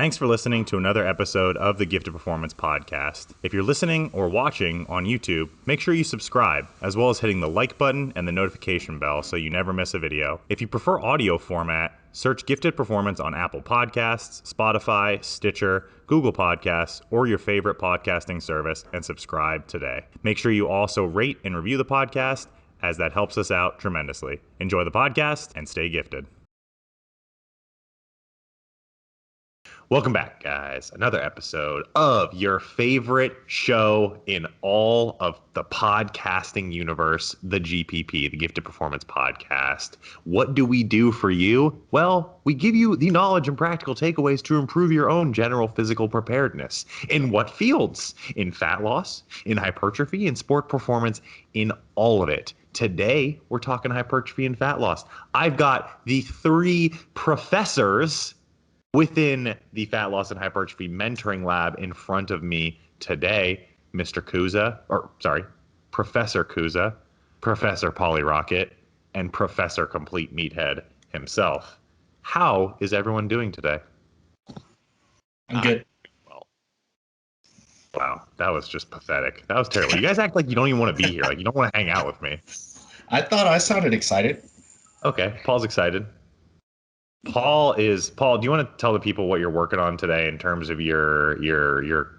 Thanks for listening to another episode of the Gifted Performance Podcast. If you're listening or watching on YouTube, make sure you subscribe, as well as hitting the like button and the notification bell so you never miss a video. If you prefer audio format, search Gifted Performance on Apple Podcasts, Spotify, Stitcher, Google Podcasts, or your favorite podcasting service, and subscribe today. Make sure you also rate and review the podcast, as that helps us out tremendously. Enjoy the podcast and stay gifted. Welcome back, guys. Another episode of your favorite show in all of the podcasting universe, the GPP, the Gifted Performance Podcast. What do we do for you? Well, we give you the knowledge and practical takeaways to improve your own general physical preparedness. In what fields? In fat loss, in hypertrophy, in sport performance, in all of it. Today, we're talking hypertrophy and fat loss. I've got the three professors within the Fat Loss and Hypertrophy Mentoring Lab in front of me today, Professor Kuza, Professor Polly Rocket, and Professor Complete Meathead himself. How is everyone doing today? I'm good. Well, wow, that was just pathetic. That was terrible. You guys act like you don't even want to be here. Like you don't want to hang out with me. I thought I sounded excited. Okay, Paul's excited. Paul, do you want to tell the people what you're working on today in terms of your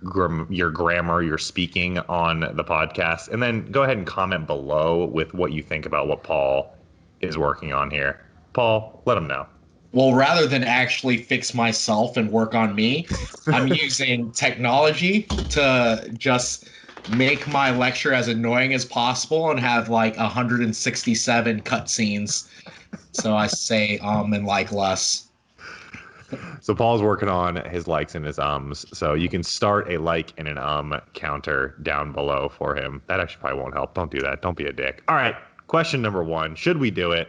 grammar, your speaking on the podcast, and then go ahead and comment below with what you think about what Paul is working on here. Paul, let him know. Well, rather than actually fix myself and work on me, I'm using technology to just make my lecture as annoying as possible and have like 167 cutscenes. So I say and like less. So Paul's working on his likes and his ums. So you can start a like and an counter down below for him. That actually probably won't help. Don't do that. Don't be a dick. All right. Question number 1. Should we do it?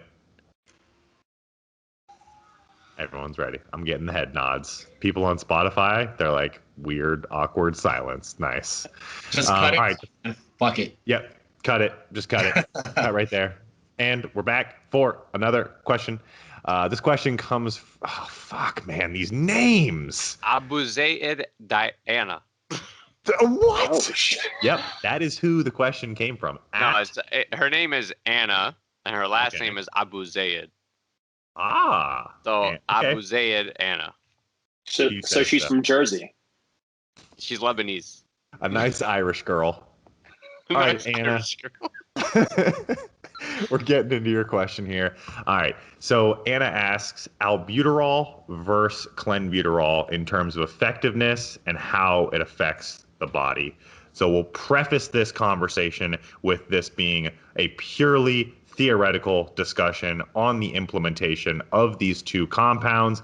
Everyone's ready. I'm getting the head nods. People on Spotify, they're like weird, awkward silence. Nice. Just cut it. All right. Fuck it. Yep. Cut it. Just cut it. Cut right there. And we're back for another question. This question comes... Oh, fuck, man. These names. Albuterol Diana. What? Oh, shit. Yep, that is who the question came from. Her name is Anna, and her last name is Abuzaid. Ah. So, okay. Abuzaid Anna. So she's from Jersey. She's Lebanese. A nice Irish girl. All right, Anna. Irish girl. We're getting into your question here. All right. So Anna asks albuterol versus clenbuterol in terms of effectiveness and how it affects the body. So we'll preface this conversation with this being a purely theoretical discussion on the implementation of these two compounds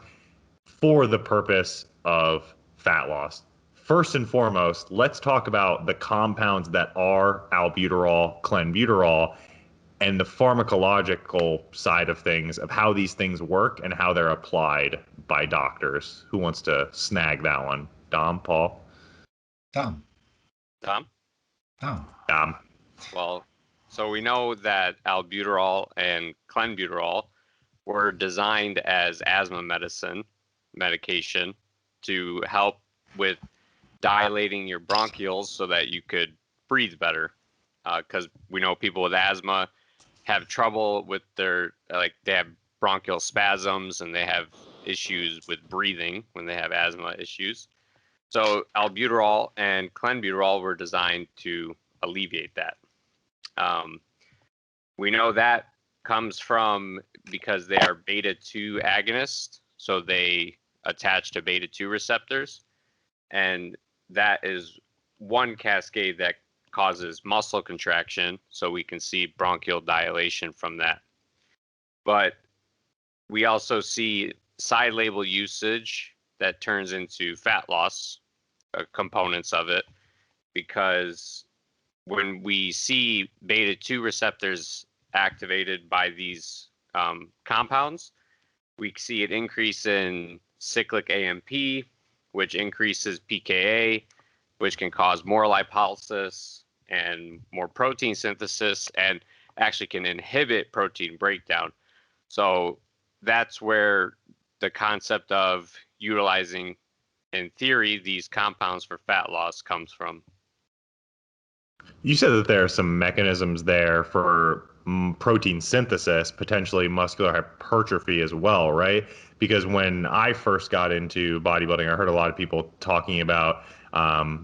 for the purpose of fat loss. First and foremost, let's talk about the compounds that are albuterol, clenbuterol, and the pharmacological side of things, of how these things work and how they're applied by doctors. Who wants to snag that one? Dom, Paul? Tom. Well, so we know that albuterol and clenbuterol were designed as asthma medication to help with dilating your bronchioles so that you could breathe better. Because we know people with asthma have trouble with they have bronchial spasms and they have issues with breathing when they have asthma issues. So albuterol and clenbuterol were designed to alleviate that. We know that comes from because they are beta-2 agonists, so they attach to beta-2 receptors, and that is one cascade that causes muscle contraction, so we can see bronchial dilation from that. But we also see side label usage that turns into fat loss components of it, because when we see beta-2 receptors activated by these compounds, we see an increase in cyclic AMP, which increases pKa, which can cause more lipolysis and more protein synthesis, and actually can inhibit protein breakdown. So that's where the concept of utilizing in theory, these compounds for fat loss comes from. You said that there are some mechanisms there for protein synthesis, potentially muscular hypertrophy as well, right? Because when I first got into bodybuilding, I heard a lot of people talking about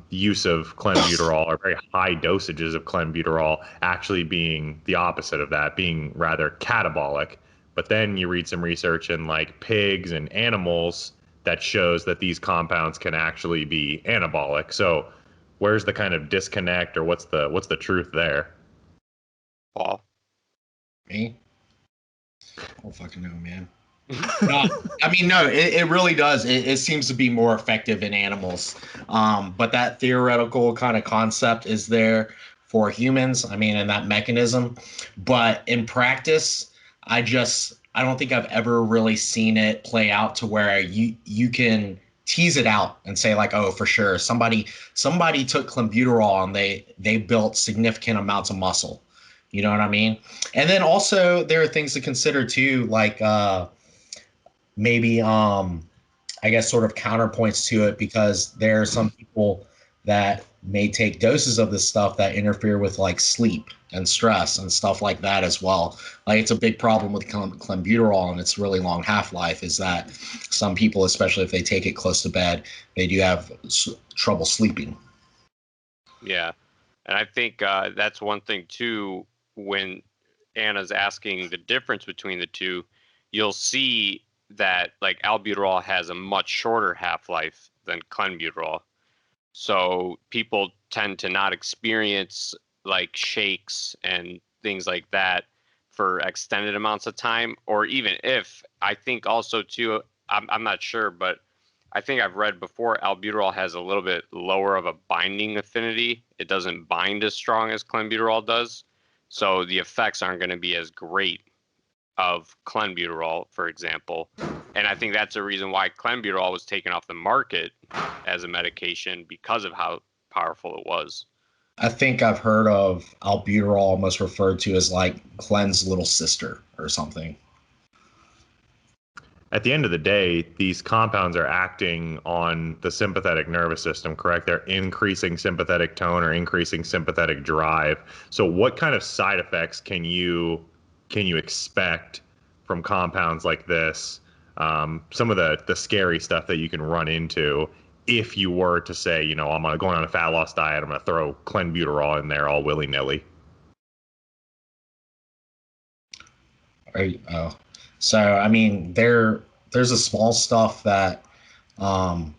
use of clenbuterol or very high dosages of clenbuterol actually being the opposite of that, being rather catabolic. But then you read some research in like pigs and animals that shows that these compounds can actually be anabolic. So where's the kind of disconnect, or what's the truth there? Paul. Me? I don't fucking know, man. No, I mean, no, it really does. It seems to be more effective in animals. But that theoretical kind of concept is there for humans. I mean, and that mechanism. But in practice, I don't think I've ever really seen it play out to where you can tease it out and say like, oh, for sure, somebody took clenbuterol and they built significant amounts of muscle. You know what I mean? And then also there are things to consider too, like maybe I guess sort of counterpoints to it, because there are some people that may take doses of this stuff that interfere with like sleep and stress and stuff like that as well. Like it's a big problem with clenbuterol and its really long half-life is that some people, especially if they take it close to bed, they do have trouble sleeping. Yeah. And I think that's one thing too, when Anna's asking the difference between the two, you'll see that like albuterol has a much shorter half-life than clenbuterol. So people tend to not experience like shakes and things like that for extended amounts of time, or even if I think also too, I'm not sure, but I think I've read before albuterol has a little bit lower of a binding affinity. It doesn't bind as strong as clenbuterol does. So the effects aren't going to be as great of clenbuterol, for example. And I think that's a reason why clenbuterol was taken off the market as a medication, because of how powerful it was. I think I've heard of albuterol almost referred to as like Clen's little sister or something. At the end of the day, these compounds are acting on the sympathetic nervous system, correct? They're increasing sympathetic tone or increasing sympathetic drive. So what kind of side effects can you expect from compounds like this? Some of the scary stuff that you can run into if you were to say, you know, I'm going on a fat loss diet, I'm going to throw clenbuterol in there all willy-nilly. Right. Oh, so I mean, there's a small stuff that Dom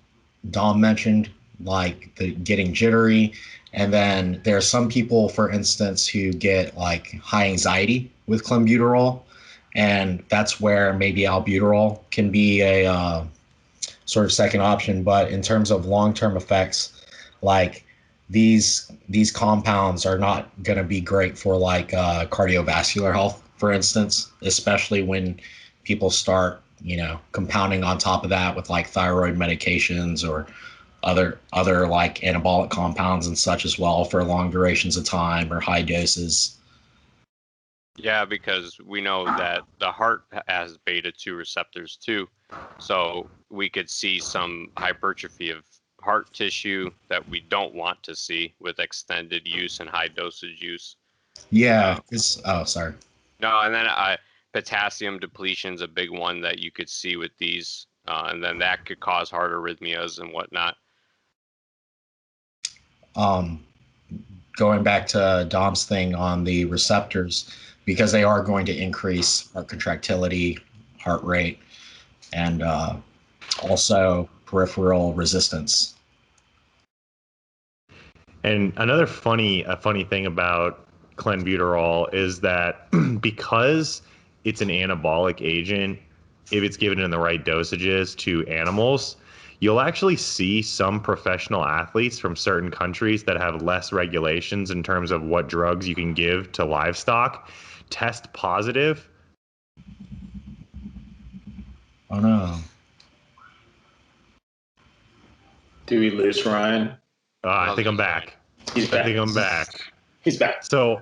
mentioned, like the getting jittery, and then there are some people, for instance, who get like high anxiety with clenbuterol, and that's where maybe albuterol can be a sort of second option. But in terms of long-term effects, like these compounds are not going to be great for like cardiovascular health, for instance, especially when people start, you know, compounding on top of that with like thyroid medications or other like anabolic compounds and such as well for long durations of time or high doses. Yeah, because we know that the heart has beta 2 receptors too. So we could see some hypertrophy of heart tissue that we don't want to see with extended use and high dosage use. Yeah. Sorry. No, and then potassium depletion is a big one that you could see with these, and then that could cause heart arrhythmias and whatnot. Going back to Dom's thing on the receptors, because they are going to increase heart contractility, heart rate, and also peripheral resistance. And another funny thing about clenbuterol is that because it's an anabolic agent, if it's given in the right dosages to animals, you'll actually see some professional athletes from certain countries that have less regulations in terms of what drugs you can give to livestock test positive. Oh no. Do we lose Ryan? I think I'm back. He's back. I think I'm back. He's back. So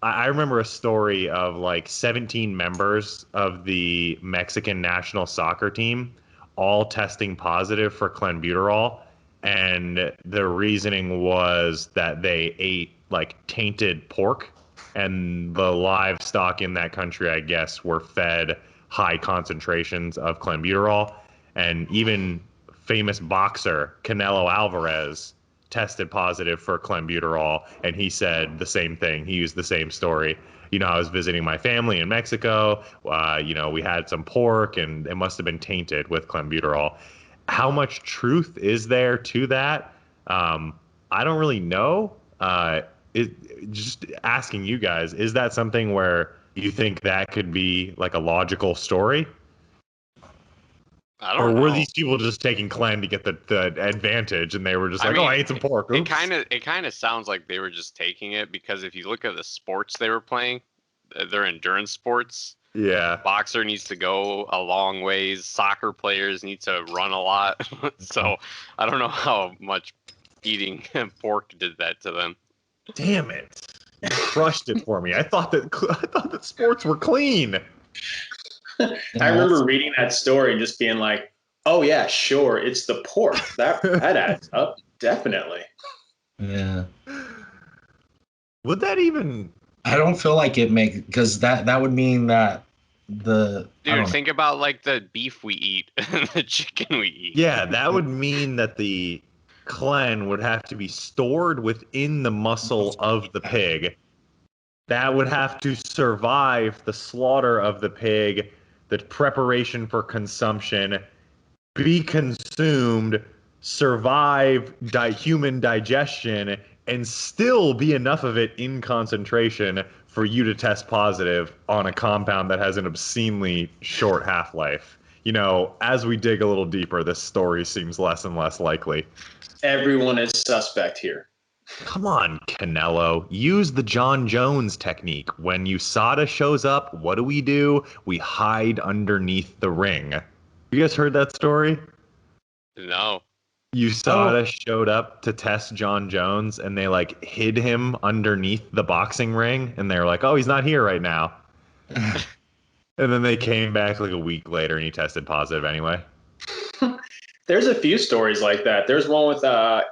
I remember a story of like 17 members of the Mexican national soccer team all testing positive for clenbuterol, and the reasoning was that they ate like tainted pork, and the livestock in that country, I guess, were fed high concentrations of clenbuterol, and even famous boxer Canelo Alvarez tested positive for clenbuterol, and he said the same thing. He used the same story. I was visiting my family in Mexico. We had some pork, and it must have been tainted with clenbuterol. How much truth is there to that? I don't really know. Just asking you guys, is that something where you think that could be like a logical story? I don't know. Or were these people just taking Clen to get the advantage, and they were just I ate some pork. Oops. It kind of sounds like they were just taking it, because if you look at the sports they were playing, they're endurance sports. Yeah. Boxer needs to go a long ways. Soccer players need to run a lot. So I don't know how much eating pork did that to them. Damn it! You crushed it for me. I thought that sports were clean. I remember reading that story and just being like, "Oh yeah, sure, it's the pork. That adds up, definitely." Yeah. Would that even? I don't feel like it because that would mean that Dude, think about like the beef we eat and the chicken we eat. Yeah, that would mean that the Clen would have to be stored within the muscle of the pig. That would have to survive the slaughter of the pig, the preparation for consumption, be consumed, survive human digestion, and still be enough of it in concentration for you to test positive on a compound that has an obscenely short half-life. As we dig a little deeper, this story seems less and less likely. Everyone is suspect here. Come on, Canelo. Use the John Jones technique. When USADA shows up, what do? We hide underneath the ring. You guys heard that story? No. USADA showed up to test John Jones, and they hid him underneath the boxing ring, and they were like, "Oh, he's not here right now." And then they came back a week later, and he tested positive anyway. There's a few stories like that. There's one with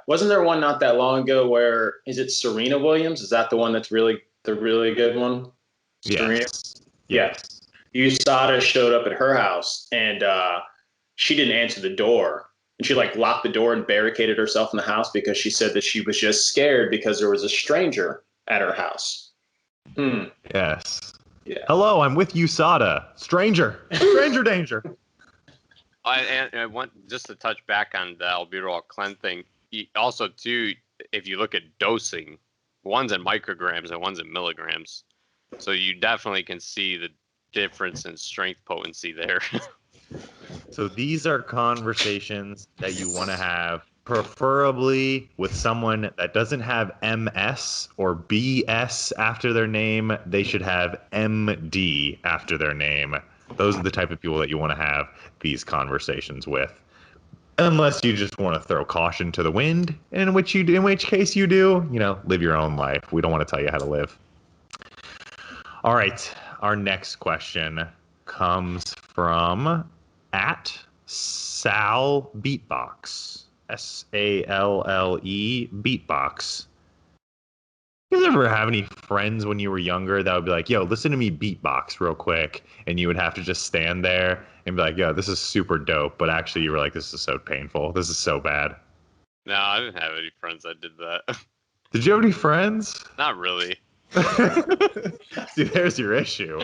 wasn't there one not that long ago where is it Serena Williams? Is that the one that's the really good one? Yes. Yes. USADA showed up at her house, and she didn't answer the door. And she locked the door and barricaded herself in the house because she said that she was just scared because there was a stranger at her house. Yes. Yeah. Hello, I'm with USADA. Stranger danger. And I want just to touch back on the albuterol Clen thing. Also, too, if you look at dosing, one's in micrograms and one's in milligrams. So you definitely can see the difference in strength potency there. So these are conversations that you want to have, preferably with someone that doesn't have MS or BS after their name. They should have MD after their name. Those are the type of people that you want to have these conversations with. Unless you just want to throw caution to the wind, in which case you do, live your own life. We don't want to tell you how to live. All right, our next question comes from @Sal Beatbox. SALLE Beatbox. You guys ever have any friends when you were younger that would be like, "Yo, listen to me beatbox real quick," and you would have to just stand there and be like, "Yo, this is super dope," but actually you were like, "This is so painful. This is so bad." No, I didn't have any friends that did that. Did you have any friends? Not really. See, there's your issue.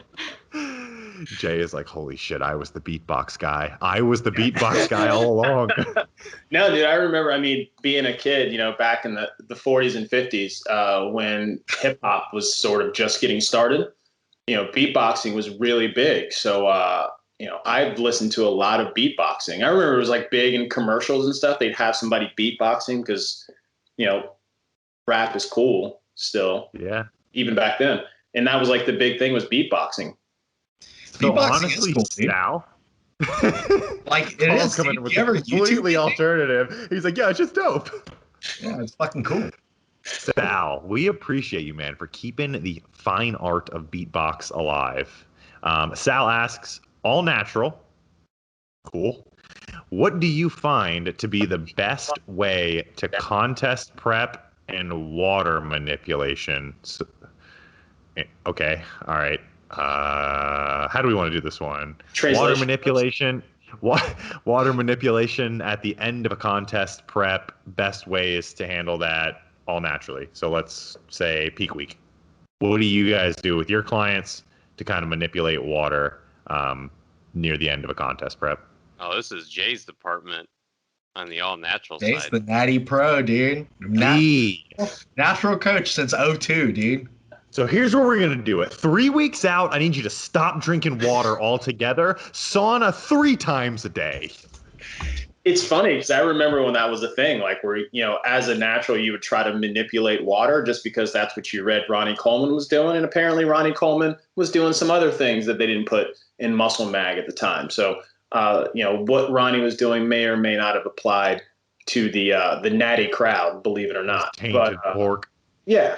Jay is like, "Holy shit, I was the beatbox guy. I was the beatbox guy all along." No, dude, I remember, being a kid, back in the 40s and 50s, when hip hop was sort of just getting started, beatboxing was really big. So, I've listened to a lot of beatboxing. I remember it was big in commercials and stuff. They'd have somebody beatboxing because, rap is cool still. Yeah. Even back then. And that was the big thing was beatboxing. So honestly, cool, Sal, it is coming with completely alternative. He's like, "Yeah, it's just dope." Yeah, it's fucking cool. Sal, we appreciate you, man, for keeping the fine art of beatbox alive. Sal asks, all natural, cool. What do you find to be the best way to contest prep and water manipulation? Okay, all right. How do we want to do this one? Translation. Water manipulation. Water manipulation at the end of a contest prep. Best ways to handle that all naturally. So let's say peak week. What do you guys do with your clients to kind of manipulate water near the end of a contest prep? Oh, this is Jay's department on the all natural Jay's side. the natty pro, dude. Natural coach since 02, dude. So here's where we're going to do it. 3 weeks out, I need you to stop drinking water altogether. Sauna 3 times a day. It's funny because I remember when that was a thing, like where, as a natural, you would try to manipulate water just because that's what you read Ronnie Coleman was doing. And apparently Ronnie Coleman was doing some other things that they didn't put in Muscle Mag at the time. So, what Ronnie was doing may or may not have applied to the natty crowd, believe it or not. Tainted pork. Yeah.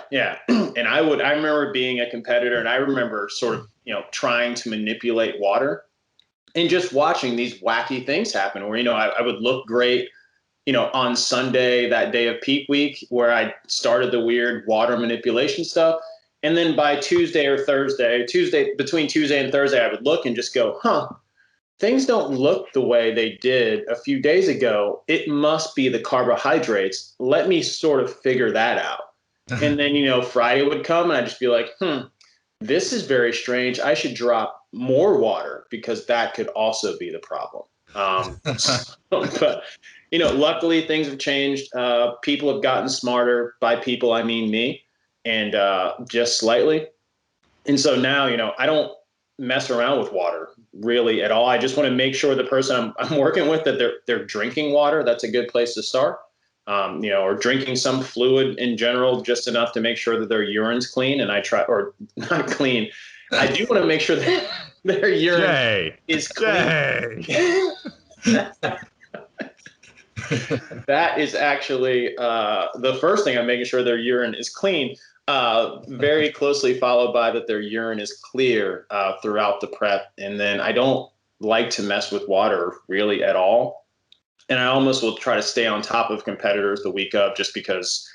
And I remember being a competitor, and I remember sort of, trying to manipulate water and just watching these wacky things happen where, I would look great, on Sunday, that day of peak week, where I started the weird water manipulation stuff. And then by between Tuesday and Thursday, I would look and just go, things don't look the way they did a few days ago. It must be the carbohydrates. Let me sort of figure that out. And then, Friday would come and I'd just be like, this is very strange. I should drop more water because that could also be the problem. But, luckily things have changed. People have gotten smarter. By people, I mean me, and just slightly. And so now, I don't mess around with water really at all. I just want to make sure the person I'm working with that they're drinking water. That's a good place to start. Or drinking some fluid in general, just enough to make sure that their urine's clean. And or not clean. I do want to make sure that their urine is clean. That is actually the first thing. I'm making sure their urine is clean. Very closely followed by that their urine is clear throughout the prep. And then I don't like to mess with water really at all. And I almost will try to stay on top of competitors the week of, just because,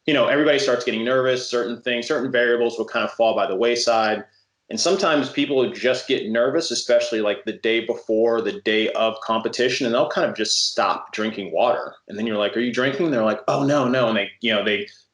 everybody starts getting nervous. Certain variables will kind of fall by the wayside. And sometimes people just get nervous, especially like the day before, the day of competition, and they'll kind of just stop drinking water. And then you're like, are you drinking? And they're like, oh, no. And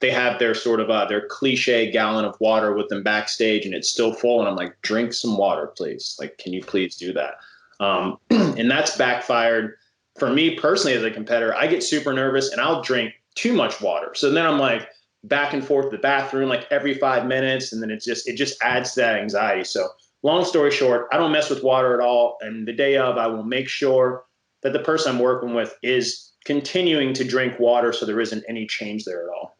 they have their sort of their cliche gallon of water with them backstage, and it's still full. And I'm like, drink some water, please. Like, can you please do that? And that's backfired. For me personally, as a competitor, I get super nervous and I'll drink too much water. So then I'm like back and forth to the bathroom like every 5 minutes. And then it just adds to that anxiety. So long story short, I don't mess with water at all. And the day of, I will make sure that the person I'm working with is continuing to drink water, so there isn't any change there at all.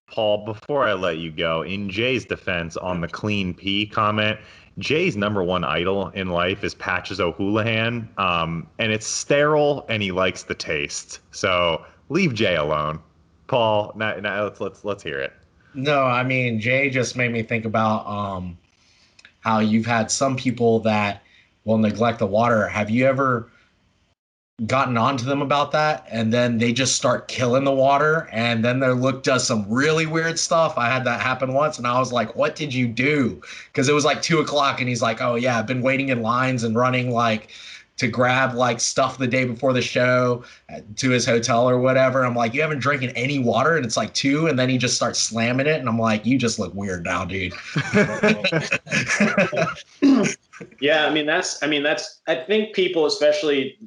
Paul, before I let you go, in Jay's defense on the clean pee comment, Jay's number one idol in life is Patches O'Houlihan, and it's sterile, and he likes the taste. So leave Jay alone. Paul, now let's hear it. No, I mean, Jay just made me think about how you've had some people that will neglect the water. Have you ever gotten onto them about that, and then they just start killing the water, and then their look does some really weird stuff? I had that happen once, and I was like, what did you do? Because it was like 2:00, and he's like, oh yeah, I've been waiting in lines and running like to grab like stuff the day before the show to his hotel or whatever. I'm like, you haven't drinking any water? And it's like 2, and then he just starts slamming it, and I'm like, you just look weird now, dude. Yeah, I think people, especially,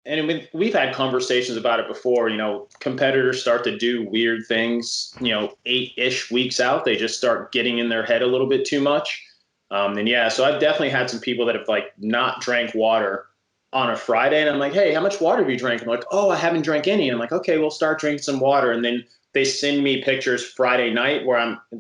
and we've had conversations about it before, competitors start to do weird things, 8-ish weeks out, they just start getting in their head a little bit too much. So I've definitely had some people that have like not drank water on a Friday, and I'm like, hey, how much water have you drank? I'm like, oh, I haven't drank any. And I'm like, okay, we'll start drinking some water. And then they send me pictures Friday night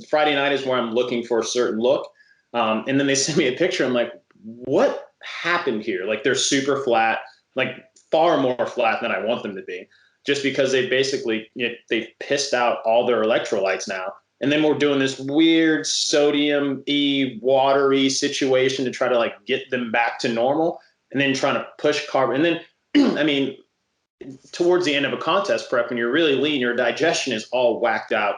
Friday night is where I'm looking for a certain look. And then they send me a picture. I'm like, what happened here? Like, they're super flat, like far more flat than I want them to be, just because they basically, they've pissed out all their electrolytes now. And then we're doing this weird sodium-y, watery situation to try to like get them back to normal, and then trying to push carb. And then I mean, towards the end of a contest prep, when you're really lean, your digestion is all whacked out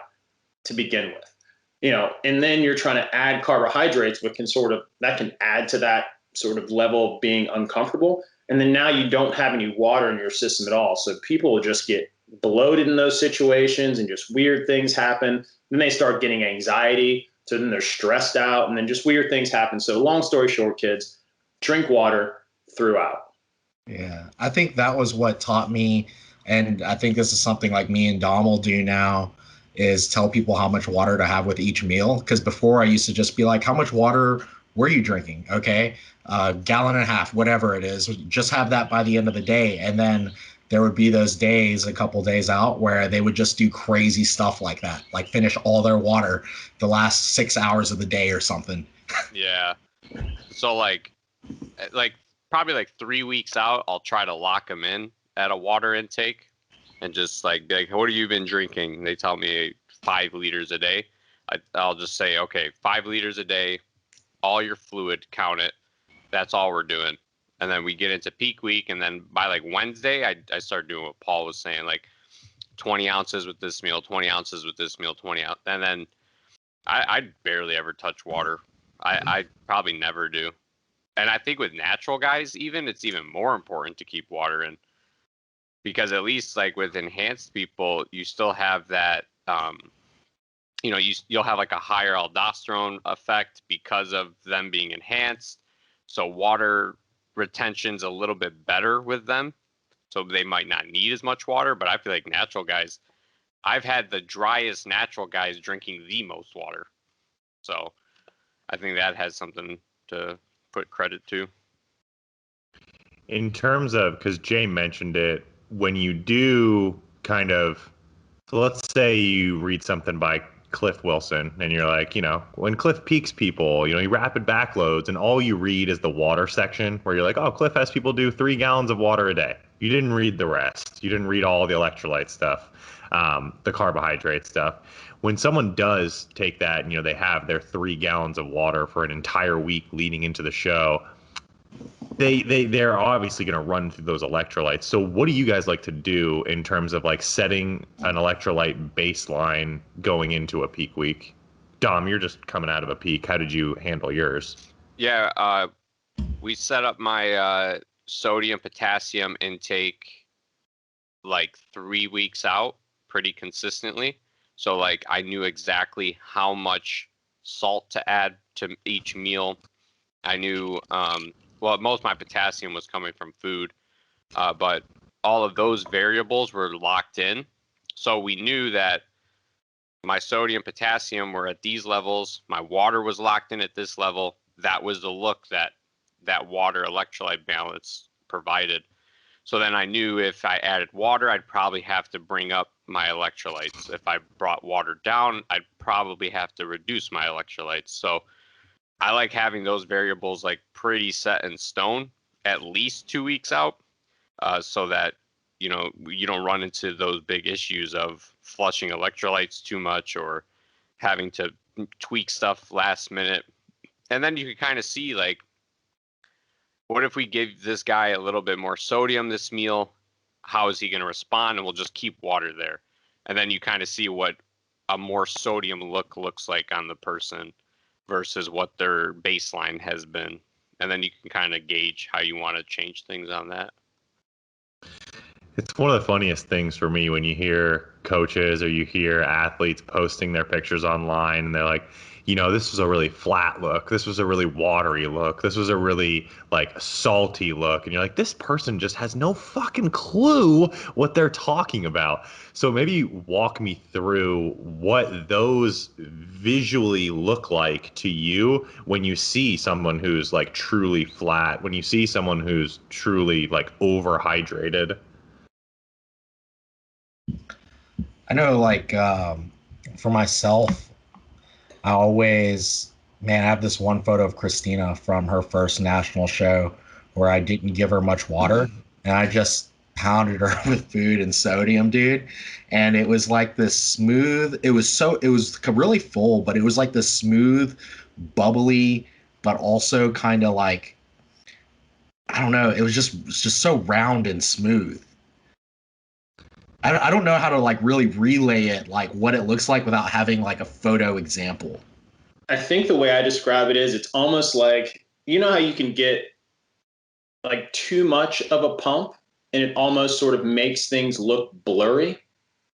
to begin with, and then you're trying to add carbohydrates, which can add to that sort of level of being uncomfortable. And then now you don't have any water in your system at all. So people will just get bloated in those situations and just weird things happen. Then they start getting anxiety. So then they're stressed out and then just weird things happen. So long story short, kids, drink water throughout. Yeah, I think that was what taught me. And I think this is something like me and Dom will do now, is tell people how much water to have with each meal. Because before I used to just be like, how much water were you drinking? Okay, gallon and a half, whatever it is. Just have that by the end of the day. And then there would be those days, a couple days out, where they would just do crazy stuff like that, like finish all their water the last 6 hours of the day or something. Yeah. So like probably like 3 weeks out, I'll try to lock them in at a water intake and just like be like, what have you been drinking? They tell me 5 liters a day. I'll just say, okay, 5 liters a day, all your fluid, count it. That's all we're doing. And then we get into peak week. And then by like Wednesday, I start doing what Paul was saying, like 20 ounces with this meal, 20 ounces with this meal, 20 ounces. And then I barely ever touch water. I probably never do. And I think with natural guys, it's even more important to keep water in, because at least like with enhanced people, you still have that, you'll have like a higher aldosterone effect because of them being enhanced. So water retention's a little bit better with them. So they might not need as much water, but I feel like natural guys, I've had the driest natural guys drinking the most water. So I think that has something to put credit to. In terms of, because Jay mentioned it, when you do so let's say you read something by Cliff Wilson and you're like, when Cliff peaks people, he rapid backloads, and all you read is the water section where you're like, oh, Cliff has people do 3 gallons of water a day. You didn't read the rest. You didn't read all the electrolyte stuff, the carbohydrate stuff. When someone does take that and, they have their 3 gallons of water for an entire week leading into the show, they're obviously going to run through those electrolytes. So what do you guys like to do in terms of like setting an electrolyte baseline going into a peak week? Dom, you're just coming out of a peak. How did you handle yours? Yeah, we set up my sodium potassium intake like 3 weeks out pretty consistently. So like I knew exactly how much salt to add to each meal. I knew most of my potassium was coming from food, but all of those variables were locked in. So we knew that my sodium, potassium were at these levels. My water was locked in at this level. That was the look that water electrolyte balance provided. So then I knew if I added water, I'd probably have to bring up my electrolytes. If I brought water down, I'd probably have to reduce my electrolytes. So I like having those variables like pretty set in stone, at least 2 weeks out, so that you don't run into those big issues of flushing electrolytes too much or having to tweak stuff last minute. And then you can kind of see like, what if we give this guy a little bit more sodium this meal? How is he going to respond? And we'll just keep water there. And then you kind of see what a more sodium look looks like on the person versus what their baseline has been. And then you can kind of gauge how you want to change things on that. It's one of the funniest things for me when you hear coaches or you hear athletes posting their pictures online and they're like, this was a really flat look. This was a really watery look. This was a really like salty look. And you're like, this person just has no fucking clue what they're talking about. So maybe walk me through what those visually look like to you when you see someone who's like truly flat, when you see someone who's truly like overhydrated. I know, like, for myself, I have this one photo of Christina from her first national show where I didn't give her much water and I just pounded her with food and sodium, dude. And it was like this smooth, it was really full, but it was like this smooth, bubbly, but also kind of like, I don't know. It's just so round and smooth. I don't know how to like really relay it, like what it looks like without having like a photo example. I think the way I describe it is it's almost like, you know how you can get like too much of a pump and it almost sort of makes things look blurry.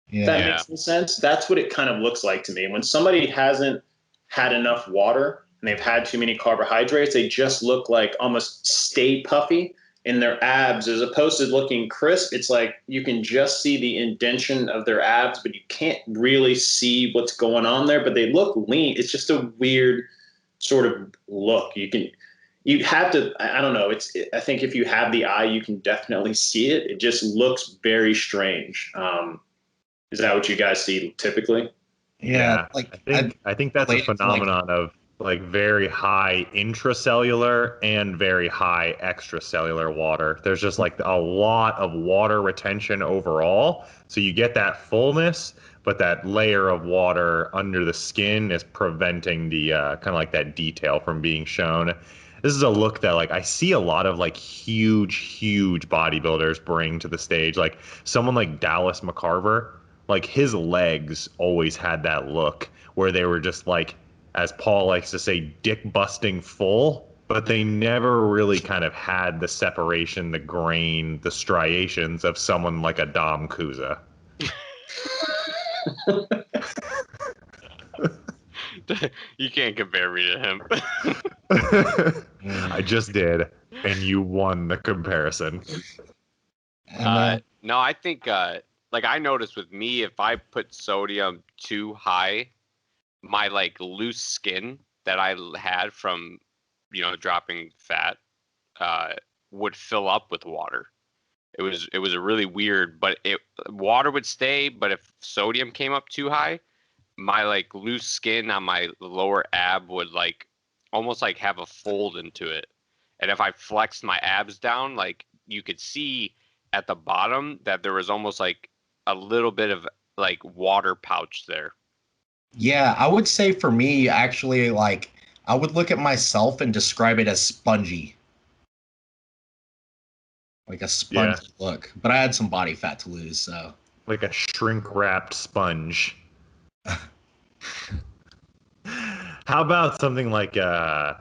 If that Yeah. makes any sense. That's what it kind of looks like to me. When somebody hasn't had enough water and they've had too many carbohydrates, they just look like almost stay puffy in their abs as opposed to looking crisp. It's like you can just see the indentation of their abs, but you can't really see what's going on there, but they look lean. It's just a weird sort of look. You have to, I don't know. I think if you have the eye, you can definitely see it. It just looks very strange. Is that what you guys see typically? Yeah, I think that's a phenomenon of like very high intracellular and very high extracellular water. There's just like a lot of water retention overall. So you get that fullness, but that layer of water under the skin is preventing the kind of like that detail from being shown. This is a look that like I see a lot of like huge bodybuilders bring to the stage. Like someone like Dallas McCarver, like his legs always had that look where they were just like, as Paul likes to say, dick busting full, but they never really kind of had the separation, the grain, the striations of someone like a Dom Kuza. You can't compare me to him. I just did, and you won the comparison. No, I think like I noticed with me, if I put sodium too high, my like loose skin that I had from dropping fat would fill up with water. It was a really weird, but water would stay, but if sodium came up too high, my like loose skin on my lower ab would like almost like have a fold into it. And if I flexed my abs down, like you could see at the bottom that there was almost like a little bit of like water pouch there. Yeah, I would say for me, actually, like I would look at myself and describe it as spongy, like a spongy look. But I had some body fat to lose, so like a shrink wrapped sponge. How about something like a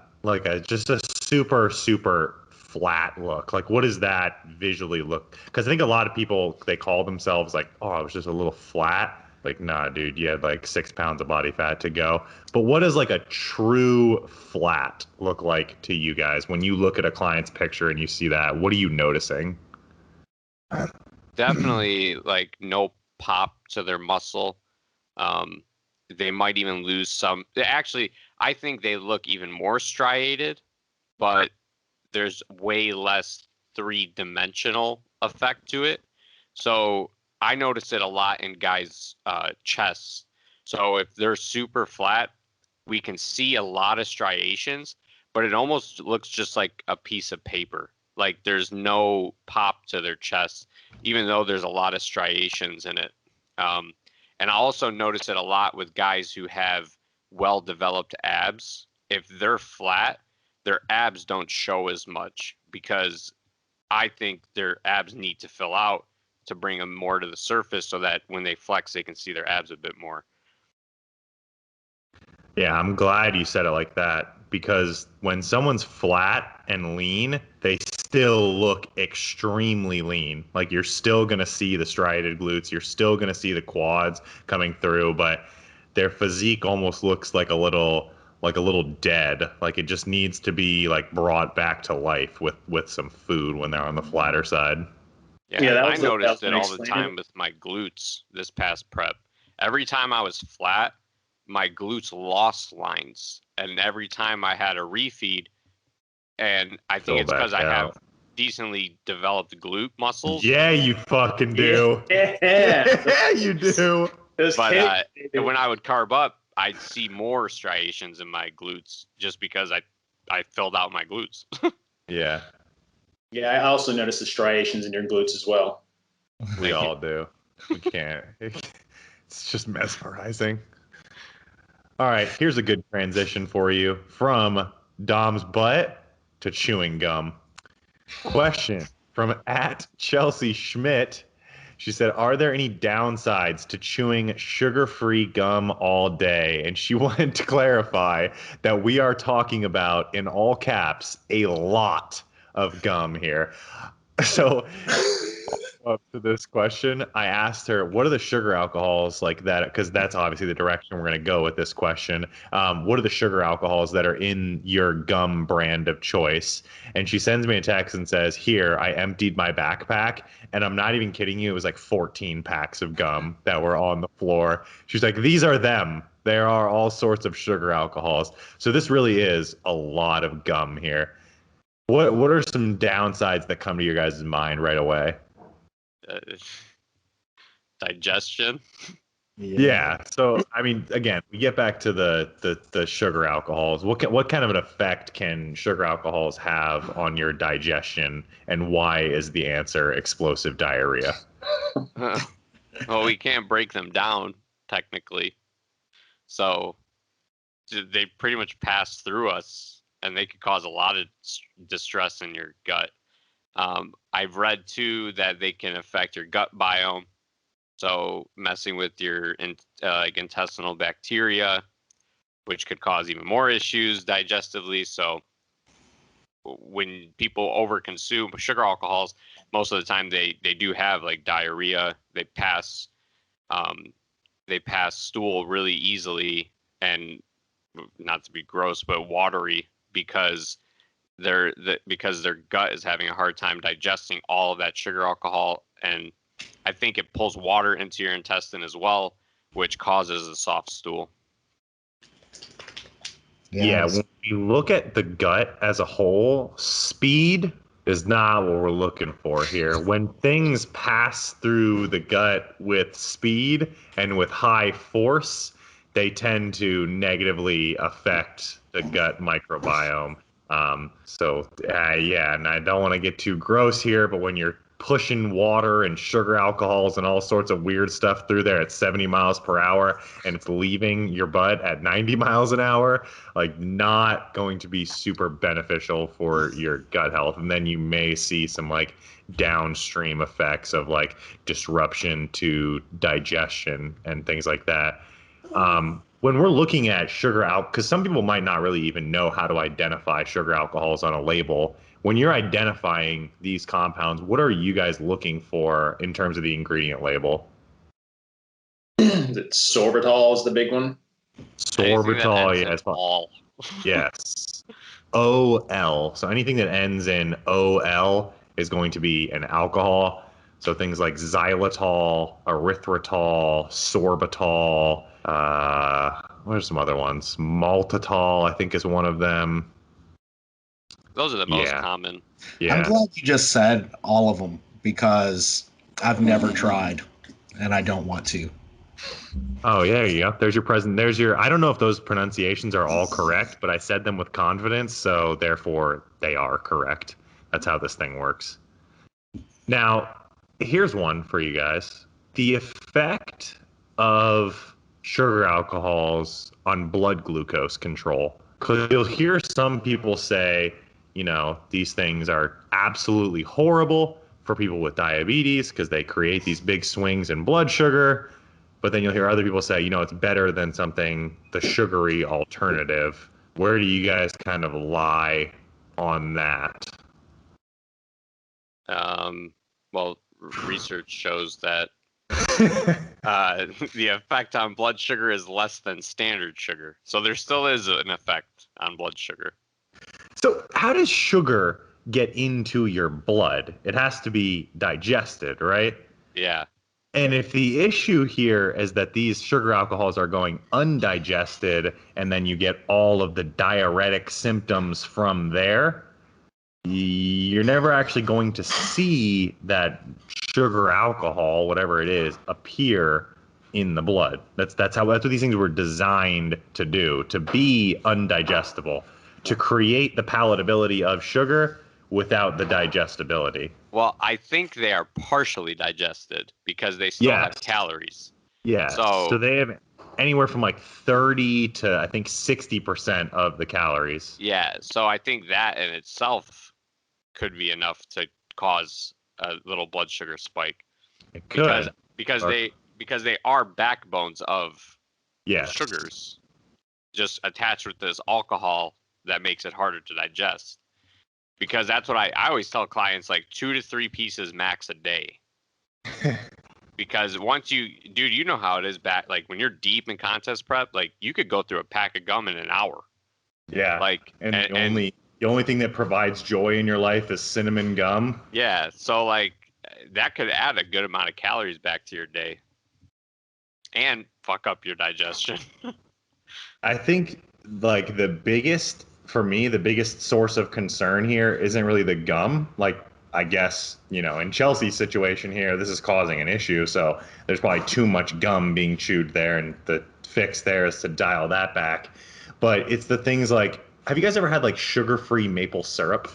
just a super flat look? Like what does that visually look? Because I think a lot of people they call themselves like, oh, I was just a little flat. Like, nah, dude, you had like 6 pounds of body fat to go. But what does like a true flat look like to you guys when you look at a client's picture and you see that? What are you noticing? Definitely like no pop to their muscle. They might even lose some. Actually, I think they look even more striated, but there's way less three-dimensional effect to it. So I notice it a lot in guys' chests. So if they're super flat, we can see a lot of striations, but it almost looks just like a piece of paper. Like there's no pop to their chest, even though there's a lot of striations in it. And I also notice it a lot with guys who have well-developed abs. If they're flat, their abs don't show as much because I think their abs need to fill out to bring them more to the surface so that when they flex, they can see their abs a bit more. Yeah, I'm glad you said it like that because when someone's flat and lean, they still look extremely lean. Like you're still going to see the striated glutes, you're still going to see the quads coming through, but their physique almost looks like a little dead. Like it just needs to be like brought back to life with some food when they're on the flatter side. Yeah, I noticed it all the time with my glutes this past prep. Every time I was flat, my glutes lost lines, and every time I had a refeed, and I think it's because I have decently developed glute muscles. Yeah, you fucking do. Yeah, you do. But when I would carb up, I'd see more striations in my glutes just because I filled out my glutes. Yeah. Yeah, I also noticed the striations in your glutes as well. We all do. We can't. It's just mesmerizing. All right, here's a good transition for you from Dom's butt to chewing gum. Question from at Chelsea Schmidt. She said, "Are there any downsides to chewing sugar-free gum all day?" And she wanted to clarify that we are talking about, in all caps, a lot of gum here. So, up to this question, I asked her, "What are the sugar alcohols like that?" Because that's obviously the direction we're going to go with this question. What are the sugar alcohols that are in your gum brand of choice? And she sends me a text and says, "Here, I emptied my backpack, and I'm not even kidding you. It was like 14 packs of gum that were on the floor." She's like, "These are them. There are all sorts of sugar alcohols." So this really is a lot of gum here. What are some downsides that come to your guys' mind right away? Uh, digestion. Yeah. So, I mean, again, we get back to the sugar alcohols. What kind of an effect can sugar alcohols have on your digestion, and why is the answer explosive diarrhea? Well, we can't break them down technically, so they pretty much pass through us, and they could cause a lot of distress in your gut. I've read too that they can affect your gut biome, so messing with your like intestinal bacteria, which could cause even more issues digestively. So when people overconsume sugar alcohols, most of the time they do have like diarrhea. Um, they pass stool really easily, and not to be gross, but watery because because their gut is having a hard time digesting all of that sugar alcohol, and I think it pulls water into your intestine as well, which causes a soft stool. Yeah, when we look at the gut as a whole, speed is not what we're looking for here. When things pass through the gut with speed and with high force, they tend to negatively affect the gut microbiome. Yeah, and I don't want to get too gross here, but when you're pushing water and sugar alcohols and all sorts of weird stuff through there at 70 miles per hour and it's leaving your butt at 90 miles an hour, like not going to be super beneficial for your gut health. And then you may see some like downstream effects of like disruption to digestion and things like that. When we're looking at sugar out, because some people might not really even know how to identify sugar alcohols on a label. When you're identifying these compounds, what are you guys looking for in terms of the ingredient label? Sorbitol is the big one. Sorbitol, yes. All. Yes. OL. So anything that ends in OL is going to be an alcohol. So things like xylitol, erythritol, sorbitol. What are some other ones? Maltitol, I think, is one of them. Those are the most common. Yeah. I'm glad you just said all of them because I've never tried and I don't want to. Oh, yeah, there you go. There's your present. There's your. I don't know if those pronunciations are all correct, but I said them with confidence, so therefore they are correct. That's how this thing works. Now, here's one for you guys. The effect of sugar alcohols on blood glucose control. Because you'll hear some people say, these things are absolutely horrible for people with diabetes because they create these big swings in blood sugar. But then you'll hear other people say, it's better than something, the sugary alternative. Where do you guys kind of lie on that? Well, research shows that the effect on blood sugar is less than standard sugar. So there still is an effect on blood sugar. So how does sugar get into your blood? It has to be digested, right? Yeah. And if the issue here is that these sugar alcohols are going undigested and then you get all of the diuretic symptoms from there, you're never actually going to see that sugar alcohol, whatever it is, appear in the blood. That's what these things were designed to do, to be undigestible, to create the palatability of sugar without the digestibility. Well, I think they are partially digested because they still have calories. Yeah. So they have anywhere from like 30 to I think 60% of the calories. Yeah. So I think that in itself could be enough to cause a little blood sugar spike. It could. Because they are backbones of Yes. sugars, just attached with this alcohol that makes it harder to digest. Because that's what I always tell clients, like 2 to 3 pieces max a day. Because once dude, you know how it is back, like when you're deep in contest prep, like you could go through a pack of gum in an hour. Yeah. Like, and the only thing that provides joy in your life is cinnamon gum. Yeah. So like that could add a good amount of calories back to your day and fuck up your digestion. I think like the biggest source of concern here isn't really the gum. Like, I guess, in Chelsea's situation here, this is causing an issue. So there's probably too much gum being chewed there, and the fix there is to dial that back. But it's the things like, have you guys ever had like sugar-free maple syrup?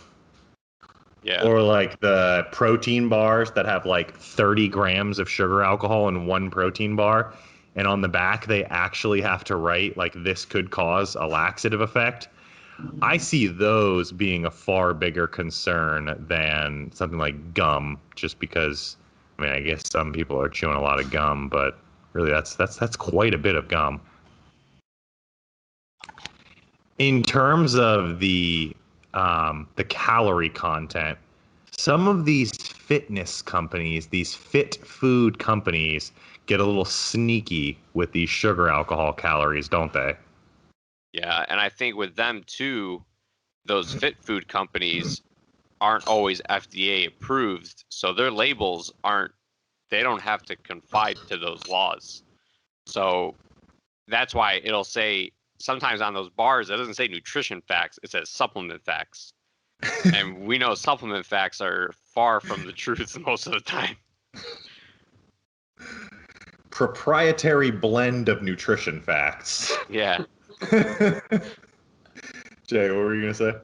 Yeah. Or like the protein bars that have like 30 grams of sugar alcohol in one protein bar. And on the back, they actually have to write like this could cause a laxative effect. I see those being a far bigger concern than something like gum, just because, I guess some people are chewing a lot of gum, but really that's quite a bit of gum. In terms of the calorie content, some of these fitness companies, these fit food companies, get a little sneaky with these sugar alcohol calories, don't they? Yeah, and I think with them too, those fit food companies aren't always FDA approved, so their labels they don't have to confide to those laws. So that's why it'll say sometimes on those bars, it doesn't say nutrition facts, it says supplement facts. And we know supplement facts are far from the truth most of the time. Proprietary blend of nutrition facts. Yeah. Jay, what were you going to say?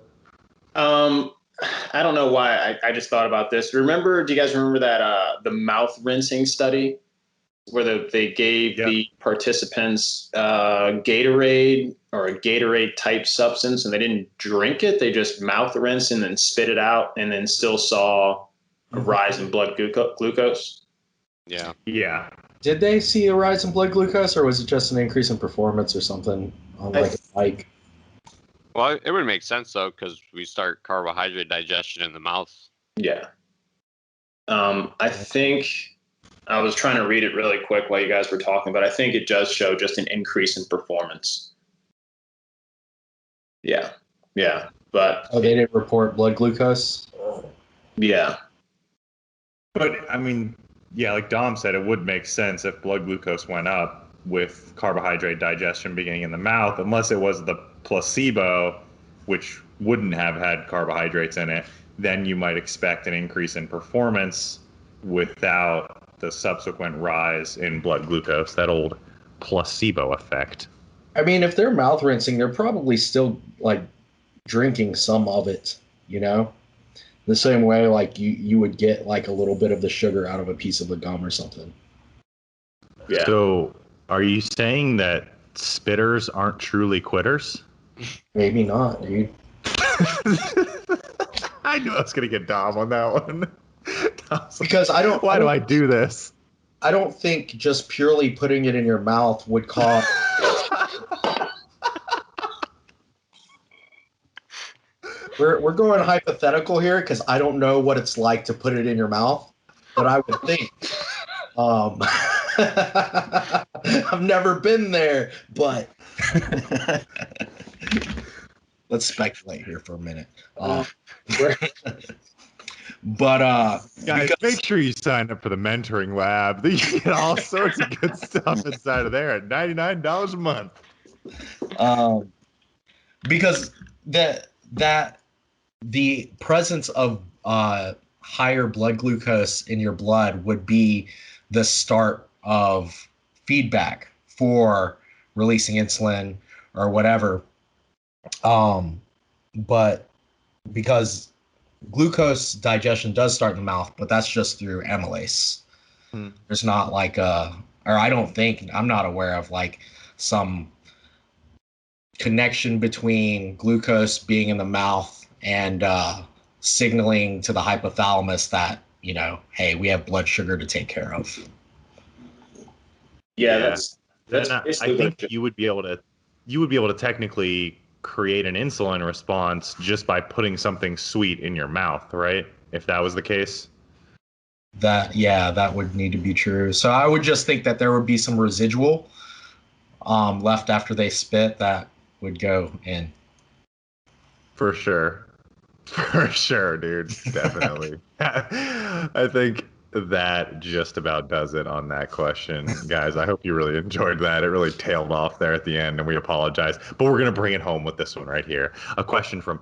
I don't know why. I just thought about this. Do you guys remember that the mouth rinsing study where they gave the participants Gatorade or a Gatorade type substance, and they didn't drink it. They just mouth rinsed and then spit it out, and then still saw a rise in blood glucose. Yeah. Yeah. Did they see a rise in blood glucose, or was it just an increase in performance or something on like a bike? Well, it would make sense though, because we start carbohydrate digestion in the mouth. Yeah. I think I was trying to read it really quick while you guys were talking, but I think it does show just an increase in performance. Yeah. Yeah. But they didn't report blood glucose? Yeah. But like Dom said, it would make sense if blood glucose went up with carbohydrate digestion beginning in the mouth, unless it was the placebo, which wouldn't have had carbohydrates in it. Then you might expect an increase in performance without the subsequent rise in blood glucose, that old placebo effect. If they're mouth rinsing, they're probably still like drinking some of it, the same way like you would get like a little bit of the sugar out of a piece of the gum or something. Yeah. So are you saying that spitters aren't truly quitters? Maybe not, dude. I knew I was going to get Dom on that one. Because why do I do this? I don't think just purely putting it in your mouth would cause. We're going hypothetical here because I don't know what it's like to put it in your mouth, but I would think. I've never been there, but let's speculate here for a minute. Guys, make sure you sign up for the mentoring lab. You get all sorts of good stuff inside of there at $99 a month. Because the presence of higher blood glucose in your blood would be the start of feedback for releasing insulin or whatever. But because glucose digestion does start in the mouth, but that's just through amylase. There's not like I'm not aware of like some connection between glucose being in the mouth and signaling to the hypothalamus that, hey, we have blood sugar to take care of. Yeah, Yeah. that's Then I basically think what it you would be able to technically create an insulin response just by putting something sweet in your mouth, right? If that was the case. That would need to be true. So I would just think that there would be some residual left after they spit that would go in. For sure. For sure, dude. Definitely. I think that just about does it on that question. Guys, I hope you really enjoyed that. It really tailed off there at the end, and we apologize. But we're going to bring it home with this one right here. A question from